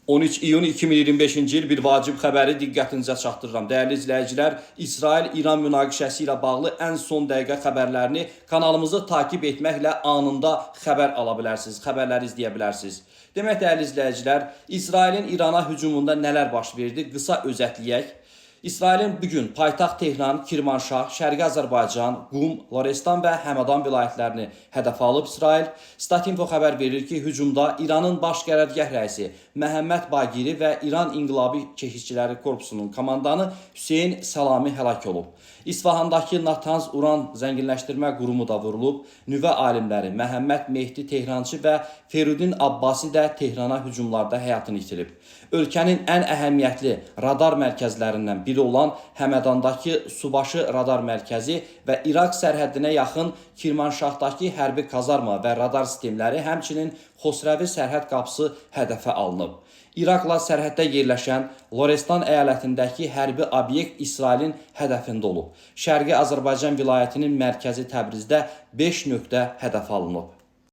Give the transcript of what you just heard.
13 iyun 2025-ci il bir vacib xəbəri diqqətinizə çatdırıram. Dəyərli izləyicilər, İsrail-İran münaqişəsi ilə bağlı ən son dəqiqə xəbərlərini kanalımızı takip etməklə anında xəbər ala bilərsiniz, xəbərləri izləyə bilərsiniz. Demək, dəyərli izləyicilər, İsrailin İrana hücumunda nələr baş verdi? Qısa özətləyək. İsrailin bugün paytaxt Tehran, Kirmanşah, Şərqi Azərbaycan, Qum, Lorestan və Həmədan vilayətlərini hədəf alıb İsrail. Statinfo xəbər verir ki, hücumda İranın baş qərargah rəisi Məhəmməd Baqiri və İran İnqilabi Keşikçiləri Korpusunun komandanı Hüseyn Səlami həlak olub. İsfahandakı Natanz Uran zənginləşdirmə qurumu da vurulub. Nüvə alimləri Məhəmməd Mehdi Tehrançı və Ferudin Abbasi də Tehrana hücumlarda həyatını itirib. Ölkənin ən əhəmiyyətli radar mərkəzlərindən biri olan Həmədandakı Subaşı radar mərkəzi və İraq sərhəddinə yaxın Kirmanşahdakı hərbi kazarma və radar sistemləri, həmçinin Xosrəvi sərhəd qapısı hədəfə alınıb. İraqla sərhəddə yerləşən Lorestan əyalətindəki hərbi obyekt İsrailin hədəfində olub. Şərqi Azərbaycan vilayətinin mərkəzi Təbrizdə 5 nöqtə hədəf alınıb.